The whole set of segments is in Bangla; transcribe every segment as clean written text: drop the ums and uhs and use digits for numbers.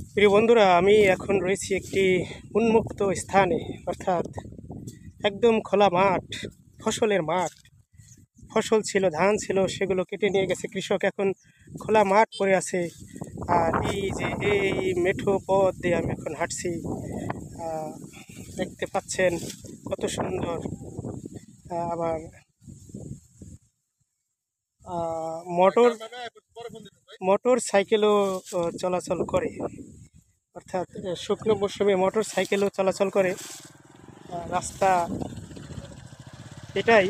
প্রিয় বন্ধুরা, আমি এখন রয়েছি একটি উন্মুক্ত স্থানে, অর্থাৎ একদম খোলা মাঠ, ফসলের মাঠ। ফসল ছিল, ধান ছিল, সেগুলো কেটে নিয়ে গেছে কৃষক। এখন খোলা মাঠ পড়ে আছে। আর এই যে এই মেঠো পথ দিয়ে আমি এখন হাঁটছি। আহ, দেখতে পাচ্ছেন কত সুন্দর। আবার মোটর মোটর সাইকেলও চলাচল করে, অর্থাৎ শুকনো মৌসুমে মোটর সাইকেলও চলাচল করে। রাস্তা এটাই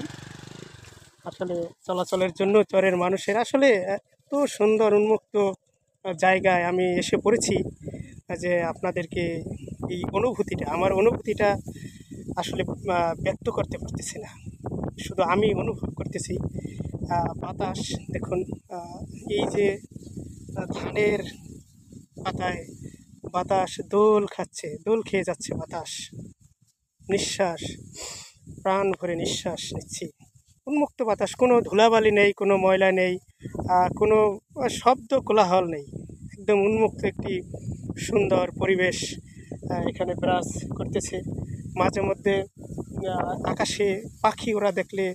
আসলে চলাচলের জন্য চরের মানুষের আসলে এত সুন্দর উন্মুক্ত জায়গায় আমি এসে পড়েছি যে আপনাদেরকে এই অনুভূতিটা, আমার অনুভূতিটা আসলে ব্যক্ত করতে পারতেছি না। শুধু আমি অনুভব করতেছি। বাতাস দেখুন, এই যে ধানের পাতায় বাতাস দোল খাচ্ছে, দোল খেয়ে যাচ্ছে বাতাস। নিঃশ্বাস, প্রাণ ভরে নিঃশ্বাস নিচ্ছি। উন্মুক্ত বাতাস, কোনো ধুলাবালি নেই, কোনো ময়লা নেই, কোনো শব্দ কোলাহল নেই। একদম উন্মুক্ত একটি সুন্দর পরিবেশ এখানে বিরাজ করতেছে। মাঝে মধ্যে আকাশে পাখি ওরা দেখলে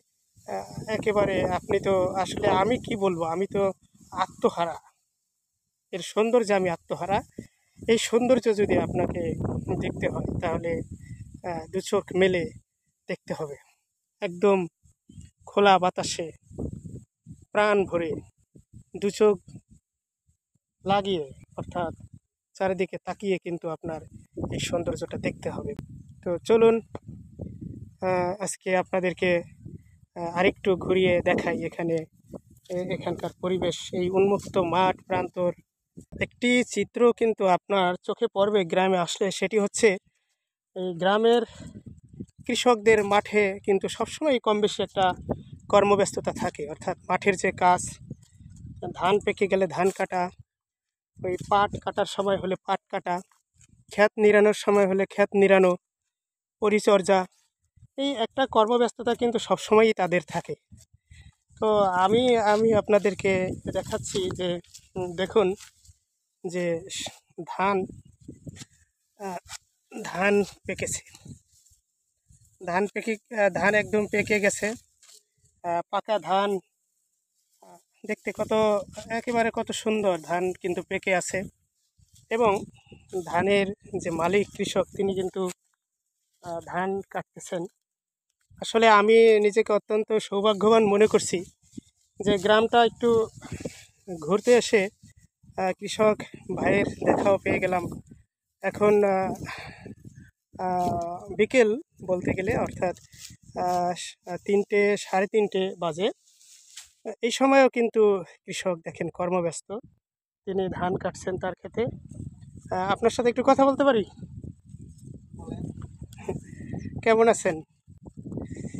একেবারে আপনি তো আসলে, আমি কি বলবো, আমি তো আত্মহারা। এর সৌন্দর্যে আমি আত্মহারা। এই সৌন্দর্য যদি আপনাকে দেখতে হয় তাহলে দু চোখ মেলে দেখতে হবে। একদম খোলা বাতাসে প্রাণ ভরে দু চোখ লাগিয়ে, অর্থাৎ চারিদিকে তাকিয়ে কিন্তু আপনার এই সৌন্দর্যটা দেখতে হবে। তো চলুন আজকে আপনাদেরকে আরেকটু ঘুরিয়ে দেখাই এখানে এখানকার পরিবেশ। এই উন্মুক্ত মাঠ প্রান্তর একটি চিত্র কিন্তু আপনার চোখে পড়বে গ্রামে আসলে। সেটি হচ্ছে এই গ্রামের কৃষকদের মাঠে কিন্তু সবসময় কম বেশি একটা কর্মব্যস্ততা থাকে, অর্থাৎ মাঠের যে কাজ, ধান পেকে গেলে ধান কাটা, ওই পাট কাটার সময় হলে পাট কাটা, ক্ষেত নিড়ানোর সময় হলে ক্ষেত নিড়ানো, পরিচর্যা, এই একটা কর্মব্যস্ততা কিন্তু সবসময়ই তাদের থাকে। তো আমি আমি আপনাদেরকে দেখাচ্ছি যে দেখুন যে ধান আহ, ধান পেকেছে, ধান একদম পেকে গেছে। পাকা ধান দেখতে কত, একেবারে কত সুন্দর ধান কিন্তু পেকে আছে। এবং ধানের যে মালিক কৃষক, তিনি কিন্তু ধান কাটতেছেন। আসলে আমি নিজেকে অত্যন্ত সৌভাগ্যবান মনে করছি যে গ্রামটা একটু ঘুরতে এসে কৃষক ভাইয়ের দেখাও পেয়ে গেলাম। এখন বিকেল বলতে গেলে, অর্থাৎ 3টে, সাড়ে 3টে বাজে। এই সময়ও কিন্তু কৃষক দেখেন কর্মব্যস্ত, তিনি ধান কাটছেন তার ক্ষেতে। আপনার সাথে একটু কথা বলতে পারি? কেমন আছেন?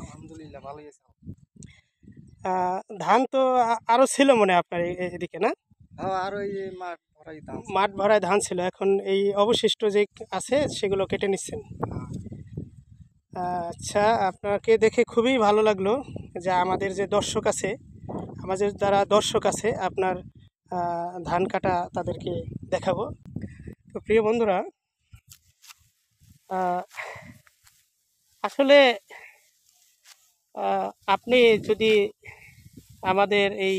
আলহামদুলিল্লাহ, ভালোই আছে। ধান তো আরও ছিল মনে হয় আপনার এদিকে, না? হ্যাঁ, আর ওই যে মাঠ ভরাই ধান ছিল। মাঠ ভরায় ধান ছিল, এখন এই অবশিষ্ট যে আছে সেগুলো কেটে নিচ্ছেন। হ্যাঁ। আচ্ছা, আপনাকে দেখে খুবই ভালো লাগলো যে আমাদের যে দর্শক আছে, আমাদের যারা দর্শক আছে, আপনার ধান কাটা তাদেরকে দেখাবো। তো প্রিয় বন্ধুরা, আহ, আসলে আপনি যদি আমাদের এই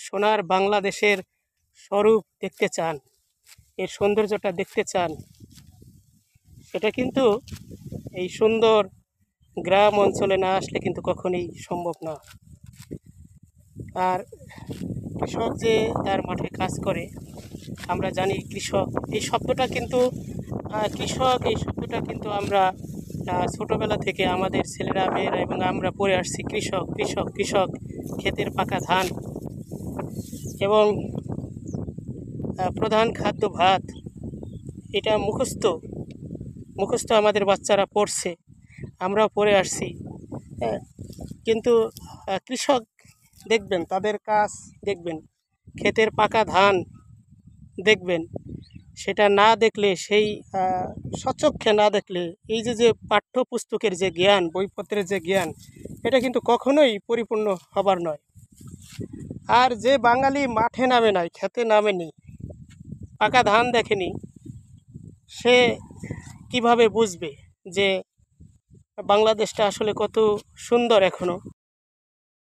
সোনার বাংলাদেশের স্বরূপ দেখতে চান, এর সৌন্দর্যটা দেখতে চান, সেটা কিন্তু এই সুন্দর গ্রাম অঞ্চলে না আসলে কিন্তু কখনোই সম্ভব না। আর কৃষক যে তার মাঠে কাজ করে, আমরা জানি কৃষক এই শব্দটা কিন্তু কৃষক এই শব্দটা কিন্তু আমরা ছোটোবেলা থেকে আমাদের ছেলেরা মেয়েরা এবং আমরা পড়ে আসছি, কৃষক কৃষক কৃষক, ক্ষেতের পাকা ধান এবং প্রধান খাদ্য ভাত, এটা মুখস্থ মুখস্থ আমাদের বাচ্চারা পড়ছে, আমরাও পড়ে আসছি। হ্যাঁ, কিন্তু কৃষক দেখবেন, তাদের কাজ দেখবেন, ক্ষেতের পাকা ধান দেখবেন, সেটা না দেখলে, সেই স্বচক্ষে না দেখলে, এই যে যে পাঠ্যপুস্তকের যে জ্ঞান, বইপত্রের যে জ্ঞান, এটা কিন্তু কখনোই পরিপূর্ণ হবার নয়। আর যে বাঙালি মাঠে নামে নাই, খেতে নামেনি, পাকা ধান দেখেনি, সে কিভাবে বুঝবে যে বাংলাদেশটা আসলে কত সুন্দর এখনো।